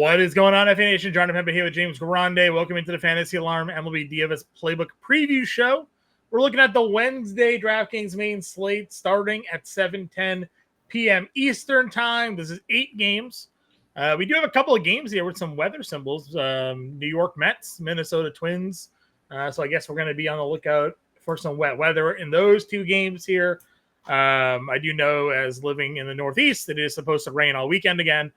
What is going on, FA Nation? Jon Impemba here with James Grande. Welcome into the Fantasy Alarm MLB DFS Playbook Preview Show. We're looking at the Wednesday DraftKings main slate starting at 7:10 p.m. Eastern Time. This is 8 games. We do have a couple of games here with some weather symbols. New York Mets, Minnesota Twins. So I guess we're going to be on the lookout for some wet weather in those 2 games here. I do know, as living in the Northeast, it is supposed to rain all weekend again.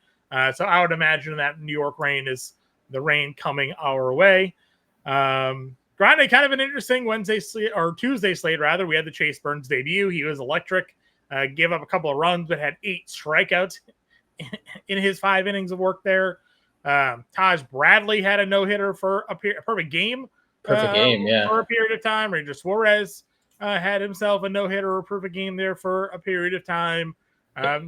So I would imagine that New York rain is the rain coming our way. Grande, kind of an interesting Wednesday slate, or Tuesday slate, rather. We had the Chase Burns debut. He was electric, gave up a couple of runs, but had 8 strikeouts in his 5 innings of work there. Taj Bradley had a no-hitter for a perfect game. Perfect game, yeah. For a period of time. Ranger Suarez had himself a no-hitter or a perfect game there for a period of time.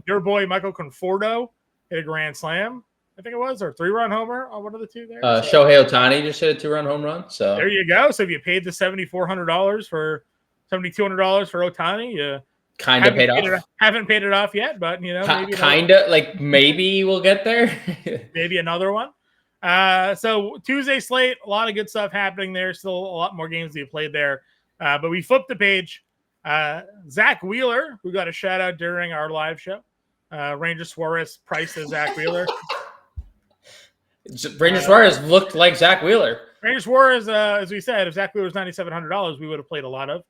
Your boy, Michael Conforto, hit a grand slam, I think it was, or 3-run homer on one of the 2 there. Shohei Ohtani just hit a 2-run home run. So there you go. So if you paid the $7,200 for $7,200 for Ohtani, you kind of paid off. Haven't paid it off yet, but maybe maybe we'll get there. Maybe another one. So Tuesday slate, a lot of good stuff happening there. Still a lot more games to be played there. But we flipped the page. Zach Wheeler, who got a shout out during our live show. Ranger Suarez priced as Zach Wheeler. Ranger Suarez looked like Zach Wheeler. Ranger Suarez, as we said, if Zach Wheeler was $9,700, we would have played a lot of.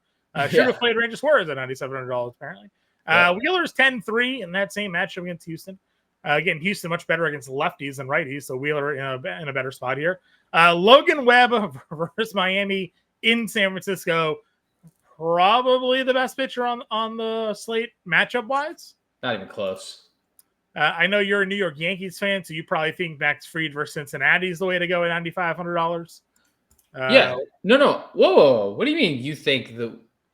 Should have played Ranger Suarez at $9,700, apparently. Wheeler's 10-3 in that same matchup against Houston. Again, Houston much better against lefties than righties, so Wheeler in a better spot here. Logan Webb versus Miami in San Francisco. Probably the best pitcher on the slate matchup-wise. Not even close. I know you're a New York Yankees fan, so you probably think Max Fried versus Cincinnati is the way to go at $9,500. Yeah. No. Whoa. What do you mean you think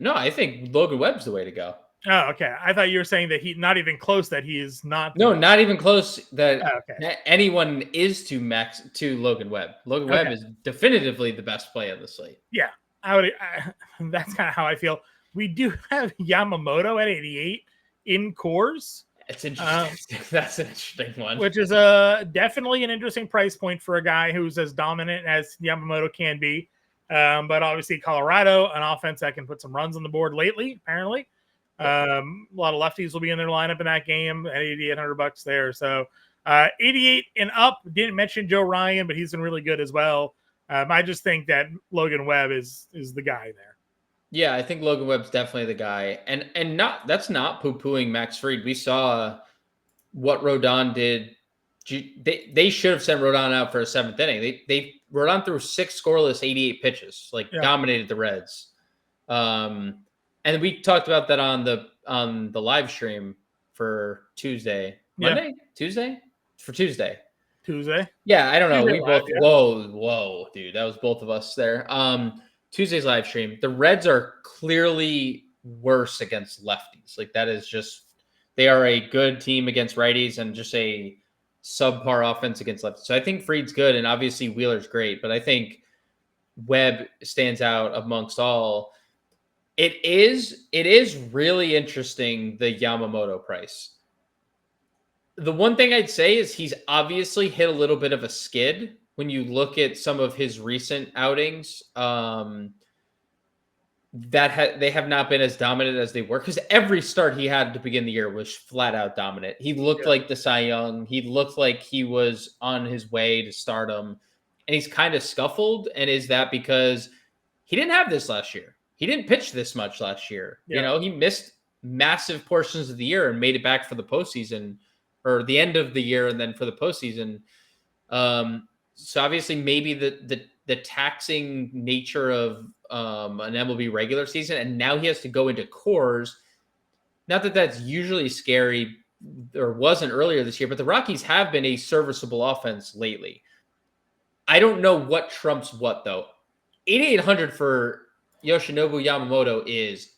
No, I think Logan Webb's the way to go. Oh, okay. I thought you were saying that he's not even close, that he is not. No, not even close that anyone is to Logan Webb. Logan Webb is definitively the best play on the slate. Yeah, that's kind of how I feel. We do have Yamamoto at 88 in Coors. It's interesting. That's an interesting one. Which is definitely an interesting price point for a guy who's as dominant as Yamamoto can be. But obviously Colorado, an offense that can put some runs on the board lately, apparently. A lot of lefties will be in their lineup in that game at $8,800 there. So 88 and up. Didn't mention Joe Ryan, but he's been really good as well. I just think that Logan Webb is the guy there. Yeah, I think Logan Webb's definitely the guy. And that's not poo-pooing Max Fried. We saw what Rodon did. They should have sent Rodon out for a 7th inning. Rodon threw 6 scoreless, 88 pitches, dominated the Reds. And we talked about that on the live stream for Tuesday. Monday? Tuesday? For Tuesday. Yeah, I don't know. We both whoa, dude. That was both of us there. Tuesday's live stream. The Reds are clearly worse against lefties. That is just, they are a good team against righties and just a subpar offense against lefties. So I think Fried's good, and obviously Wheeler's great, but I think Webb stands out amongst all. It is really interesting, the Yamamoto price. The one thing I'd say is he's obviously hit a little bit of a skid when you look at some of his recent outings. They have not been as dominant as they were, because every start he had to begin the year was flat out dominant. He looked like the Cy Young. He looked like he was on his way to stardom, and he's kind of scuffled. And is that because he didn't have this last year? He didn't pitch this much last year. Yeah. He missed massive portions of the year and made it back for the postseason, or the end of the year, and then for the postseason. So obviously maybe the taxing nature of an MLB regular season, and now he has to go into Coors. Not that that's usually scary, or wasn't earlier this year, but the Rockies have been a serviceable offense lately. I don't know what trumps what, though. 8,800 for Yoshinobu Yamamoto is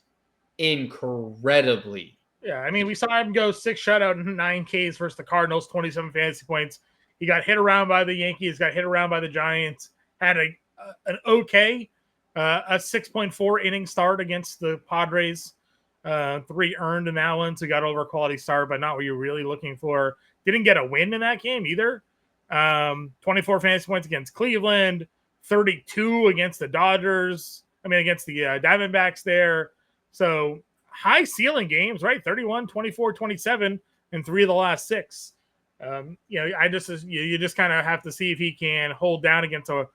incredibly. Yeah, I mean, we saw him go 6 shutout and 9 Ks versus the Cardinals, 27 fantasy points. He got hit around by the Yankees, got hit around by the Giants, had an okay, a 6.4 inning start against the Padres, 3 earned in that one, so got over a quality start, but not what you're really looking for. Didn't get a win in that game either. 24 fantasy points against Cleveland, 32 against the Dodgers. Against the Diamondbacks there. So high ceiling games, right? 31, 24, 27 in 3 of the last 6. You just kind of have to see if he can hold down against a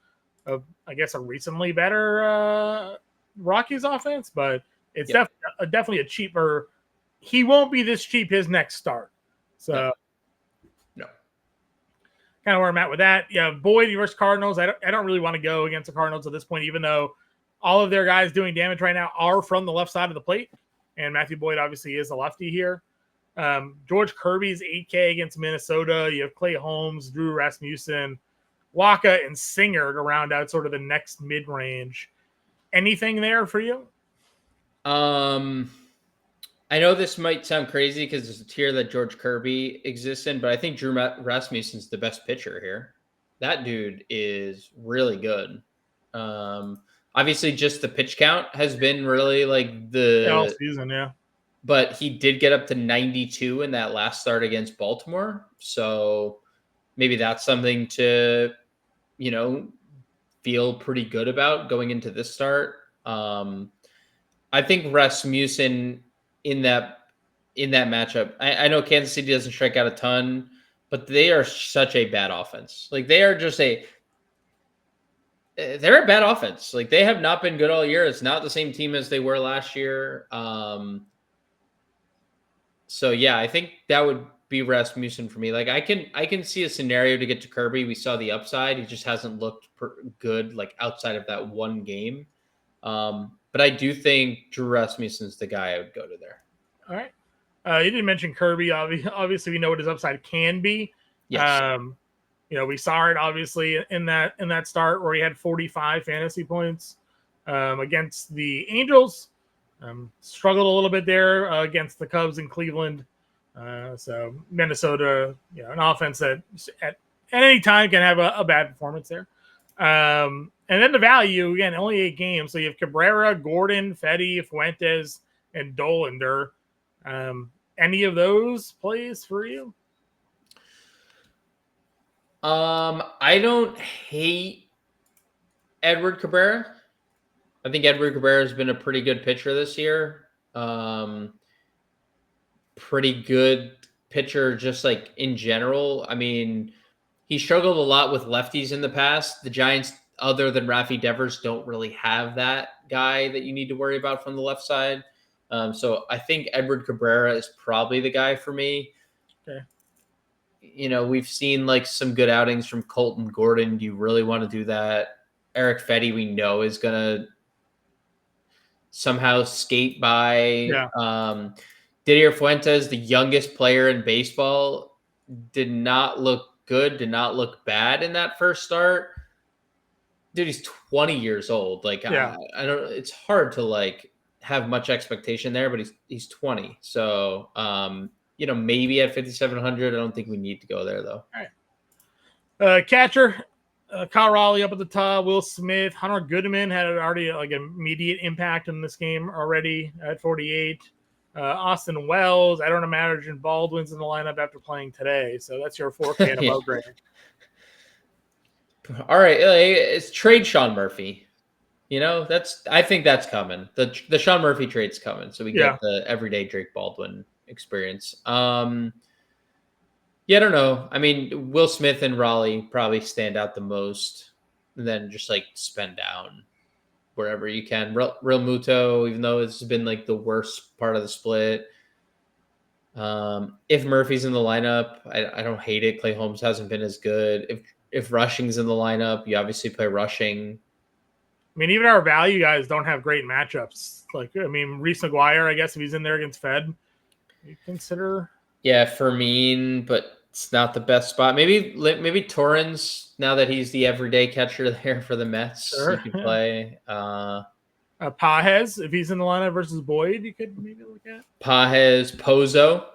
recently better Rockies offense, but it's definitely a cheaper. He won't be this cheap his next start. So no. Kind of where I'm at with that. Yeah, Boyd versus Cardinals. I don't really want to go against the Cardinals at this point, even though all of their guys doing damage right now are from the left side of the plate, and Matthew Boyd obviously is a lefty here. George Kirby's 8K against Minnesota. You have Clay Holmes, Drew Rasmussen, Waka, and Singer to round out sort of the next mid-range. Anything there for you? I know this might sound crazy because there's a tier that George Kirby exists in, but I think Drew Rasmussen's the best pitcher here. That dude is really good. Obviously, just the pitch count has been really like all season, yeah. But he did get up to 92 in that last start against Baltimore. So maybe that's something to, feel pretty good about going into this start. I think Rasmussen in that matchup, I know Kansas City doesn't strike out a ton, but they are such a bad offense. Like they are just they're a bad offense. Like they have not been good all year. It's not the same team as they were last year. So yeah, I think that would be Rasmussen for me. Like I can see a scenario to get to Kirby. We saw the upside. He just hasn't looked good like outside of that one game. But I do think Drew Rasmussen's the guy I would go to there. All right. You didn't mention Kirby. Obviously, we know what his upside can be. Yes. We saw it obviously in that start where he had 45 fantasy points against the Angels. Struggled a little bit there against the Cubs in Cleveland. So Minnesota, an offense that at any time can have a bad performance there. And then the value, again, only 8 games. So you have Cabrera, Gordon, Fetty, Fuentes, and Dollander. Any of those plays for you? I don't hate Edward Cabrera. I think Edward Cabrera has been a pretty good pitcher this year. Pretty good pitcher just like in general. He struggled a lot with lefties in the past. The Giants, other than Rafi Devers, don't really have that guy that you need to worry about from the left side. So I think Edward Cabrera is probably the guy for me. Okay. We've seen like some good outings from Colton Gordon. Do you really want to do that? Eric Fetty, we know, is going to somehow skate by. Yeah. Didier Fuentes, the youngest player in baseball, did not look good, did not look bad in that first start. Dude, he's 20 years old. Like, yeah. I don't. It's hard to like have much expectation there, but he's 20. So, maybe at 5,700, I don't think we need to go there though. All right. Catcher, Kyle Raleigh up at the top. Will Smith, Hunter Goodman had already like immediate impact in this game already at 48. Austin Wells, I don't imagine Baldwin's in the lineup after playing today. So that's your 4K and above grade. All right, it's trade Sean Murphy. I think that's coming. The Sean Murphy trade's coming, so we get the everyday Drake Baldwin experience. I don't know. Will Smith and Raleigh probably stand out the most, and then just like spend down wherever you can. Real Muto, even though it's been like the worst part of the split. If Murphy's in the lineup, I don't hate it. Clay Holmes hasn't been as good. If Rushing's in the lineup, you obviously play Rushing. Even our value guys don't have great matchups. Reese McGuire, I guess if he's in there against Fed, you consider. Yeah, Fermin, but it's not the best spot. Maybe Torrens, now that he's the everyday catcher there for the Mets, sure. You could play. Pajes, if he's in the lineup versus Boyd, you could maybe look at. Pajes, Pozo.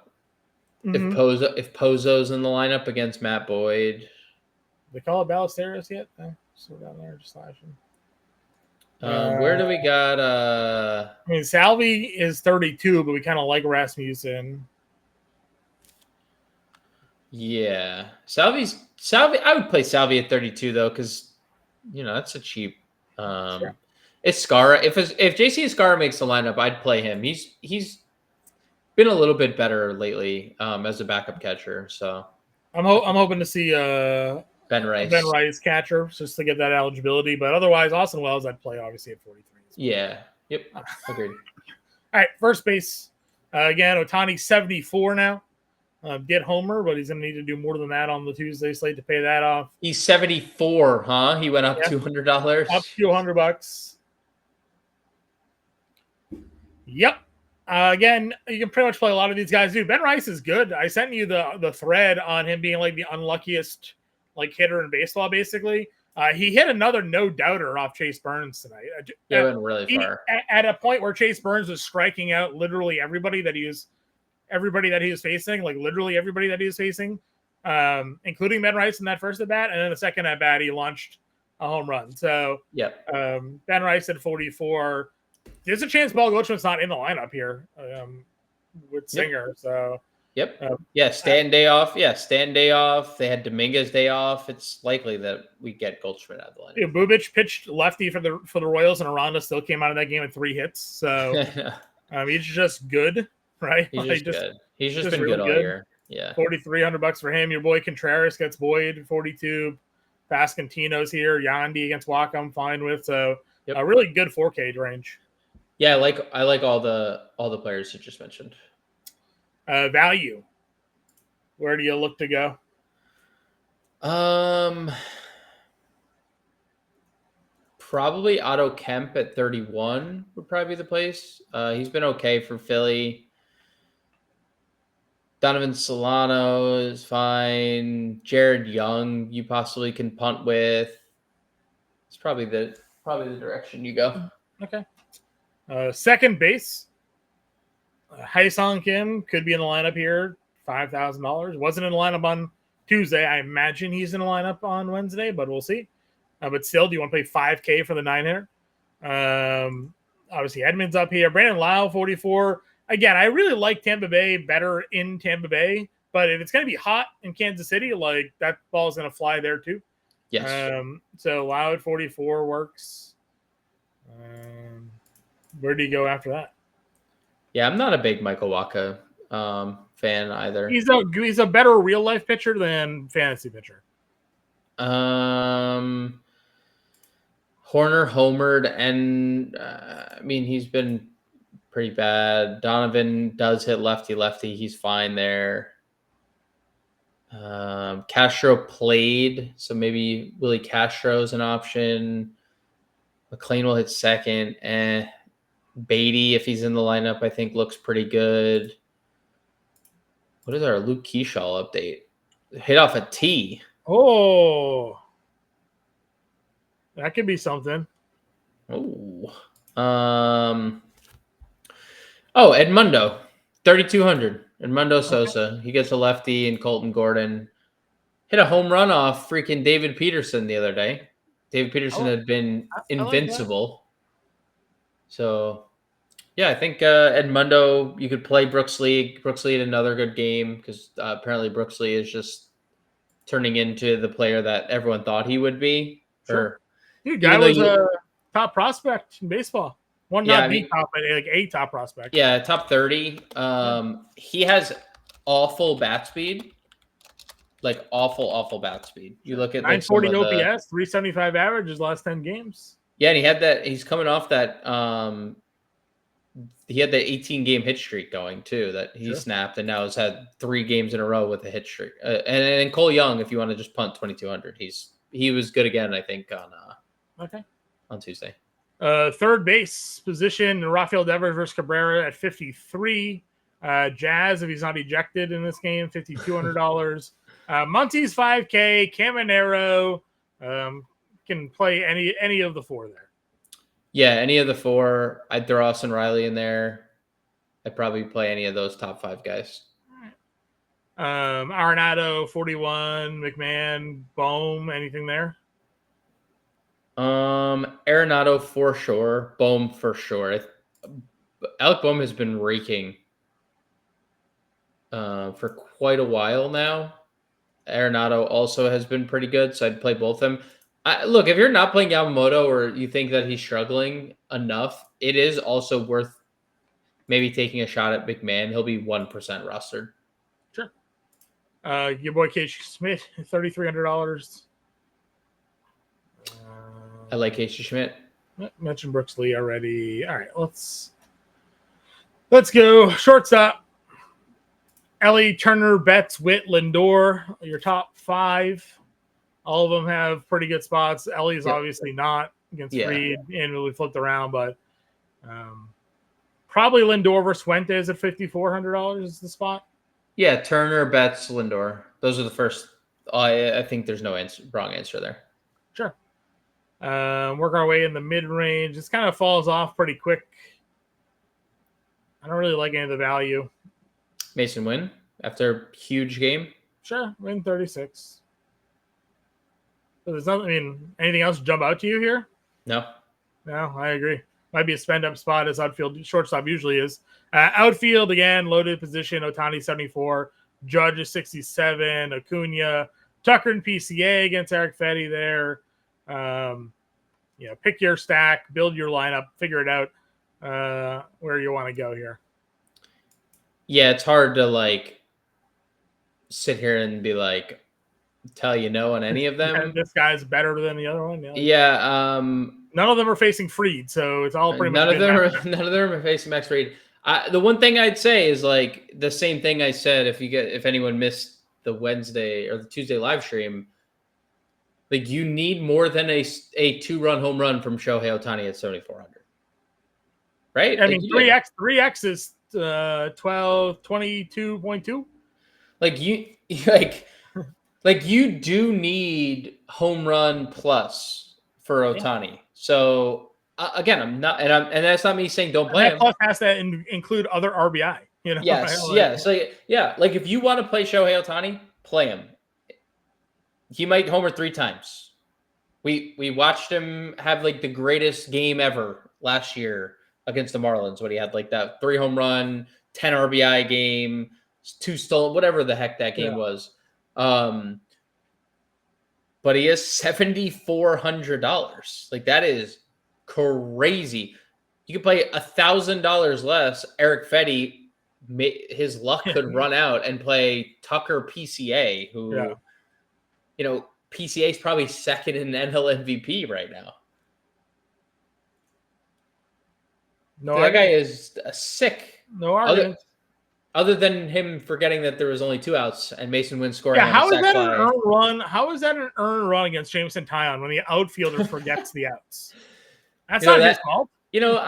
Mm-hmm. If Pozo's in the lineup against Matt Boyd. They call it Ballesteros yet? So down there, just flashing. Where do we got? Salvi is 32, but we kind of like Rasmussen. Yeah. Salvi. I would play Salvi at 32 though, because that's a cheap. Sure. It's Skara. If JC Skara makes the lineup, I'd play him. He's been a little bit better lately as a backup catcher. So I'm hoping to see Ben Ben Rice. Rice catcher just to get that eligibility, but otherwise Austin Wells I'd play obviously at 43. Yeah. Yep. Agreed. All right, first base again. Otani 74 now. Get homer, but he's going to need to do more than that on the Tuesday slate to pay that off. He's 74, huh? He went up $200. Up to $100. Yep. Again, you can pretty much play a lot of these guys. Dude, Ben Rice is good. I sent you the thread on him being like the unluckiest hitter in baseball, basically. He hit another no-doubter off Chase Burns tonight. Yeah, went really far. At a point where Chase Burns was striking out literally everybody that he was facing, like literally everybody that he was facing, including Ben Rice in that first at bat, and then the second at bat he launched a home run. So Ben Rice at 44. There's a chance Paul Goldschmidt's not in the lineup here with Singer. So Stan day off. Yeah, Stan day off. They had Dominguez day off. It's likely that we get Goldschmidt out of the lineup. Yeah, Bubic pitched lefty for the Royals, and Aranda still came out of that game with 3 hits. So he's just good. Right, he's just good. He's just been really good all year. Yeah, $4,300 for him. Your boy Contreras gets Boyd 42. Pascantino's here. Yandy against Waka, I'm fine with. So a really good 4K range. Yeah, I like all the players you just mentioned. Value. Where do you look to go? Probably Otto Kemp at 31 would probably be the place. He's been okay for Philly. Donovan Solano is fine. Jared Young, you possibly can punt with. It's probably the direction you go. Okay. Second base. Hae-Sung Kim could be in the lineup here. $5,000. Wasn't in the lineup on Tuesday. I imagine he's in the lineup on Wednesday, but we'll see. But still, do you want to pay $5K for the 9-hitter? Obviously, Edmonds up here. Brandon Lau, 44. Again, I really like Tampa Bay better in Tampa Bay, but if it's going to be hot in Kansas City, that ball is going to fly there too. Yes. So Lau at 44 works. Where do you go after that? Yeah, I'm not a big Michael Wacha fan either. He's a better real life pitcher than fantasy pitcher. Horner homered, and he's been pretty bad. Donovan does hit lefty. He's fine there. Castro played, so maybe Willie Castro's an option. McLean will hit second. Beatty, if he's in the lineup, I think looks pretty good. What is our Luke Keyshaw update? Hit off a tee. Oh, that could be something. Edmundo, 3,200. Edmundo Sosa. Okay. He gets a lefty, and Colton Gordon hit a home run off freaking David Peterson the other day. David Peterson had been invincible. So, yeah, I think Edmundo, you could play Brooks Lee. Brooks Lee had another good game because apparently Brooks Lee is just turning into the player that everyone thought he would be. Sure. Dude, guy was a top prospect in baseball. Top, but like a top prospect. Yeah, top 30. He has awful bat speed. Like awful bat speed. You look at 940 OPS, 375 average his last 10 games. Yeah, and he had that. He's coming off that. He had the 18-game hit streak going too that he snapped, and now has had 3 games in a row with a hit streak. And Cole Young, if you want to just punt 2,200, he was good again. I think on Tuesday. Third base position, Rafael Devers versus Cabrera at 53. Jazz, if he's not ejected in this game, $5,200. Monty's 5K. Caminero can play any of the 4 there. Yeah, any of the 4. I'd throw Austin Riley in there. I'd probably play any of those top 5 guys. All right. Arenado, 41. McMahon, Bohm, anything there? Arenado for sure. Bohm for sure. Alec Bohm has been raking for quite a while now. Arenado also has been pretty good, so I'd play both of them. Look, if you're not playing Yamamoto or you think that he's struggling enough, it is also worth maybe taking a shot at McMahon. He'll be 1% rostered. Sure. Your boy Casey Schmidt, $3,300. I like Casey Schmidt. Mentioned Brooks Lee already. All right, let's go. Shortstop. Ellie, Turner, Betts, Witt, Lindor. Your top 5. All of them have pretty good spots. Ellie's obviously not against Reed and really flipped around, but probably Lindor versus Fuentes at $5,400 is the spot. Yeah, Turner, Betts, Lindor. Those are the first. I think there's no wrong answer there. Sure. Work our way in the mid-range. This kind of falls off pretty quick. I don't really like any of the value. Mason Wynn after a huge game. Sure, win 36. So there's nothing. I mean, anything else jump out to you here? No, I agree. Might be a spend-up spot as outfield shortstop usually is. Outfield again, loaded position. Ohtani 74, Judge is 67, Acuna, Tucker and PCA against Eric Fetty there. Pick your stack, build your lineup, figure it out where you want to go here. Yeah, it's hard to sit here and be tell you no on any of them. This guy's better than the other one. Yeah. None of them are facing Fried, so it's all pretty much none of them are facing Max Fried. The one thing I'd say is the same thing I said if anyone missed the Wednesday or the Tuesday live stream. You need more than a 2-run home run from Shohei Ohtani at 7,400. Right? I mean, 3x is 22.2. You do need home run plus for Ohtani. Yeah. So again, I'm not, and that's not me saying don't play him. Plus has to include other RBI. Yes, right? Yes. If you want to play Shohei Ohtani, play him. He might homer 3 times. We watched him have the greatest game ever last year against the Marlins when he had that 3 home run, 10 RBI game, 2 stolen, whatever the heck that game was. But he is $7,400. That is crazy. You could play $1,000 less. Eric Fetty, his luck could run out and play Tucker PCA, who, PCA is probably second in NL MVP right now. That guy is sick. No argument. Other than him forgetting that there was only 2 outs and Mason Wynn scoring. Yeah, how is that an earned run? How is that an earned run against Jameson Taillon when the outfielder forgets the outs? That's not his fault. Who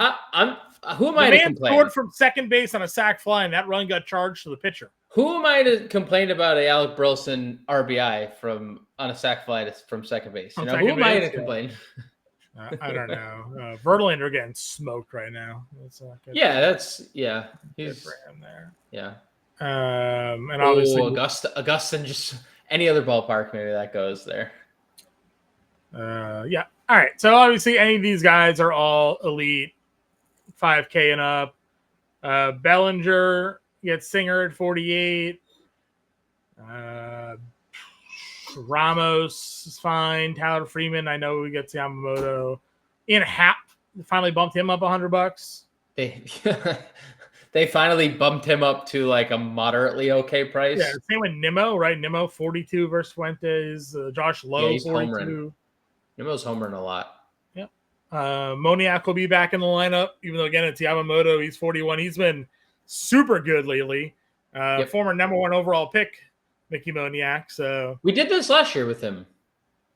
am I to complain? The man scored from second base on a sac fly, and that run got charged to the pitcher. Who am I to complain about a Alec Burleson RBI on a sac fly from second base? Who am I to complain? I don't know. Verlander getting smoked right now. He's good for him there. Yeah. And obviously Augusta, just any other ballpark, maybe that goes there. Yeah. All right. So obviously, any of these guys are all elite, 5K and up. Bellinger gets Singer at 48. Ramos is fine. Tyler Freeman, I know he gets Yamamoto. Ian Happ finally bumped him up $100. They finally bumped him up to a moderately okay price. Yeah, same with Nimmo, right? Nimmo 42 versus Fuentes. Josh Lowe 42. Homering. Nimmo's homering a lot. Yep. Moniak will be back in the lineup, even though again it's Yamamoto. He's 41. He's been super good lately. Former number 1 overall pick. Mickey Moniak. So we did this last year with him.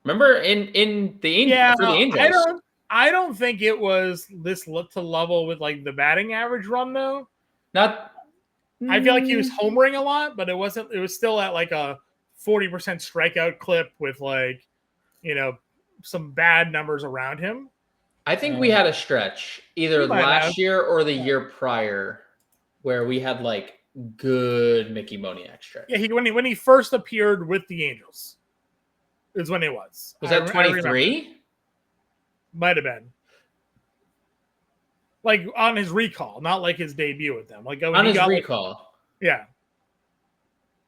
Remember in the Angels for the Angels. I don't think it was this look to level with the batting average run though. I feel like he was homering a lot, but it wasn't. It was still at a 40% strikeout clip with some bad numbers around him. I think we had a stretch either last year or the year prior where we had good Mickey Moniak stretch. Yeah, when he first appeared with the Angels is when it was. Was that 23? Might have been. On his recall, not his debut with them. On his recall. Yeah.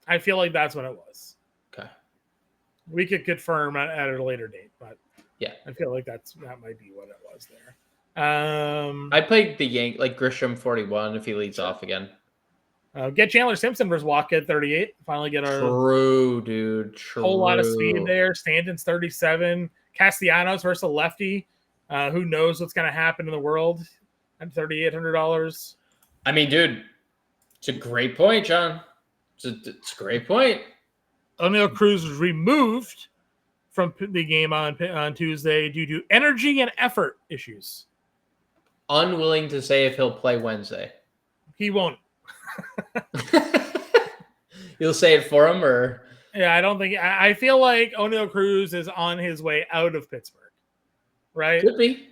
I feel like that's when it was. Okay. We could confirm at a later date, but Yeah, I feel like that might be what it was there. I played the like Grisham 41 if he leads off again. Get Chandler Simpson versus Walker at 38. Finally get a dude. whole lot of speed there. Stanton's 37. Castellanos versus a lefty. Who knows what's going to happen in the world at $3,800. I mean, dude, it's a great point, John. It's a great point. O'Neil Cruz was removed from the game on Tuesday due to energy and effort issues. Unwilling to say if he'll play Wednesday. He won't. You'll say it for him, or yeah, I don't think. I feel like O'Neil Cruz is on his way out of Pittsburgh, right? Could be.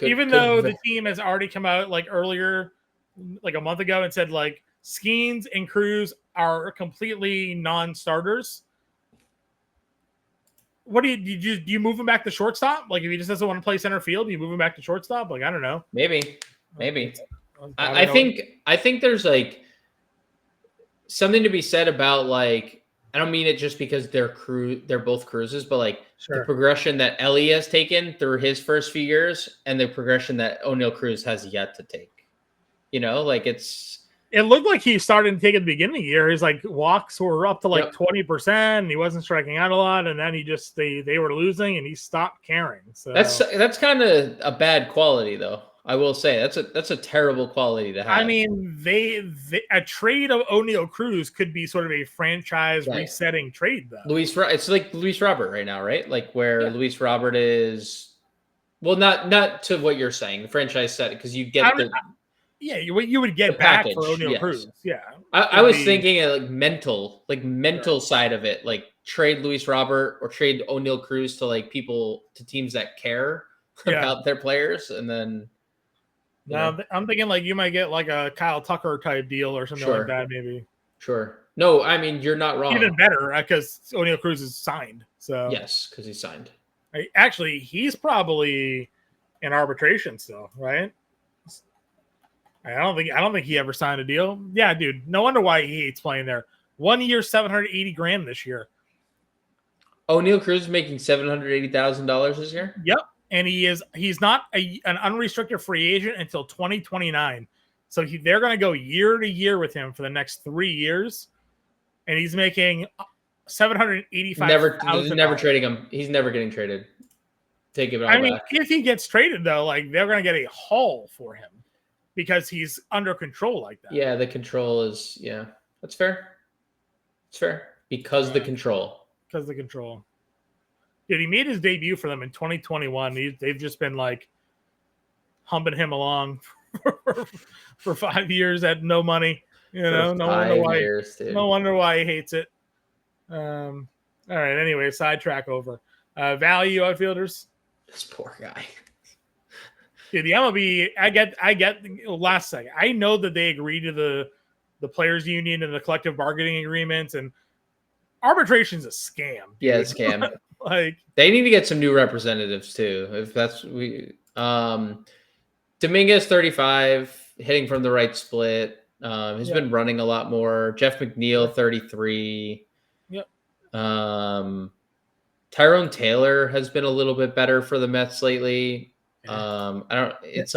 Even though the team has already come out like earlier, like a month ago, and said like Skeens and Cruz are completely non-starters. What do you move him back to shortstop? Like if he just doesn't want to play center field, do you move him back to shortstop? Like I don't know. Maybe. I think there's like something to be said about like I don't mean it just because they're both Cruzes, but like the progression that Ellie has taken through his first few years and the progression that O'Neil Cruz has yet to take. You know, like it looked like he started to take at the beginning of the year. His like walks were up to like 20%, and he wasn't striking out a lot. And then he just they were losing, and he stopped caring. So that's kind of a bad quality, though. I will say that's a terrible quality to have. I mean, a trade of O'Neil Cruz could be sort of a franchise resetting trade, though. It's like Luis Robert right now, right? Like where Luis Robert is. Well, not to what you're saying, the franchise set because you get you would get back for O'Neil Cruz. Yeah, I was thinking of like mental side of it, like trade Luis Robert or trade O'Neil Cruz to like teams that care about their players, and then. No, I'm thinking like you might get like a Kyle Tucker type deal or something like that, maybe. Sure. No, I mean you're not wrong. Even better because O'Neil Cruz is signed. So yes, because he's signed. Actually, he's probably in arbitration still, right? I don't think he ever signed a deal. Yeah, dude. No wonder why he hates playing there. 1 year, $780,000 this year. O'Neil Cruz is making $780,000 this year. Yep. And he's not an unrestricted free agent until 2029. So they're going to go year to year with him for the next 3 years. And he's making $785,000. Never trading him. He's never getting traded. Take it all back. If he gets traded, though, like they're going to get a haul for him because he's under control like that. Yeah, the control is, that's fair. It's fair. Because the control. Dude, he made his debut for them in 2021. They've just been like humping him along for 5 years at no money. No wonder why he hates it. All right. Anyway, sidetrack over. Value outfielders. This poor guy. Dude, the MLB. I get. Last second, I know that they agreed to the players' union and the collective bargaining agreements, and arbitration's a scam. Dude. Yeah, it's a scam. Like they need to get some new representatives too. If that's Dominguez 35, hitting from the right split. He's been running a lot more. Jeff McNeil 33. Yep. Tyrone Taylor has been a little bit better for the Mets lately. It's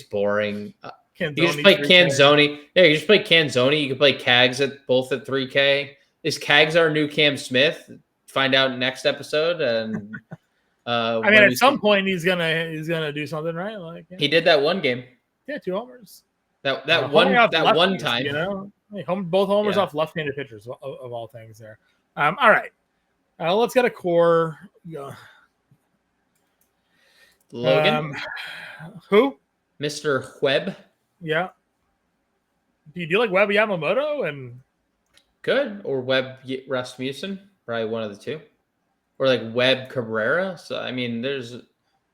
boring. You just play Canzoni. Yeah, you just play Canzoni. You can play Cags both at 3K. Is Cags our new Cam Smith? Find out next episode, and at some point he's gonna do something, right? Like he did that one game. Yeah, 2 homers. That one time, both homers off left-handed pitchers of all things. There. All right, let's get a core. Logan, who? Mr. Webb. Yeah. Do you like Webb Yamamoto and good or Webb Rasmussen? Probably one of the two, or like Webb Cabrera. So I mean, there's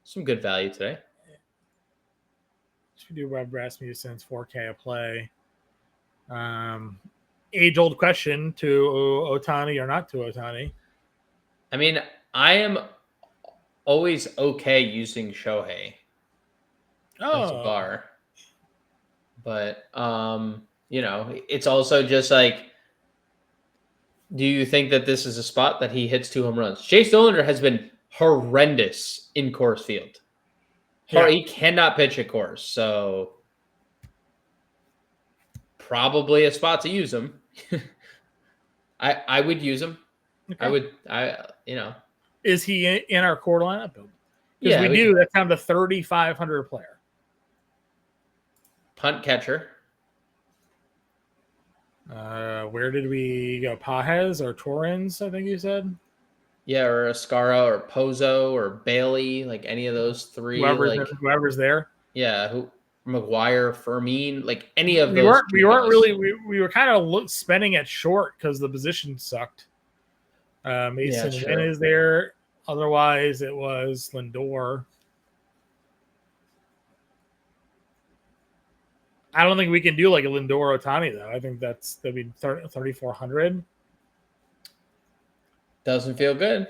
some good value today. Should do Webb Rasmussen's 4K a play. Age-old question to Ohtani or not to Ohtani. I mean, I am always okay using Shohei as a bar, but it's also just like. Do you think that this is a spot that he hits 2 home runs? Chase Dollander has been horrendous in Coors Field. Yeah. He cannot pitch at Coors, so probably a spot to use him. I would use him. Okay. Is he in our core lineup? Because yeah, we do. That's kind of the 3,500 player. Punt catcher. Where did we go? Pajes or Torrens, I think you said. Yeah, or Ascara or Pozo or Bailey, like any of those three. Whoever's there. Yeah, McGuire, Fermin, like any of those. We weren't really. We were kind of spending at short because the position sucked. Mason Wynn is there. Otherwise, it was Lindor. I don't think we can do like a Lindor Ohtani though. I think that'd be 3,400. Doesn't feel good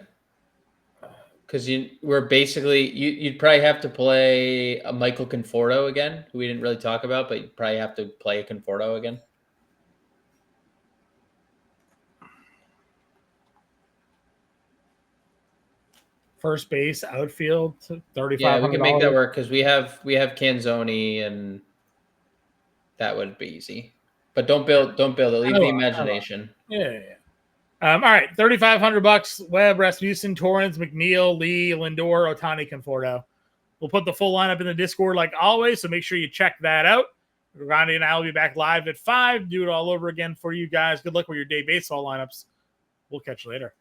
because we're basically you'd probably have to play a Michael Conforto again, who we didn't really talk about, but you'd probably have to play a Conforto again. First base, outfield, 3,500. Yeah, we can make that work because we have Canzoni, and that would be easy. But don't build it. Leave the imagination. Yeah. All right, $3,500. Webb, Rasmussen, Torrens, McNeil, Lee, Lindor, Ohtani, Conforto. We'll put the full lineup in the Discord like always, so make sure you check that out. Grande and I will be back live at 5. Do it all over again for you guys. Good luck with your day baseball lineups. We'll catch you later.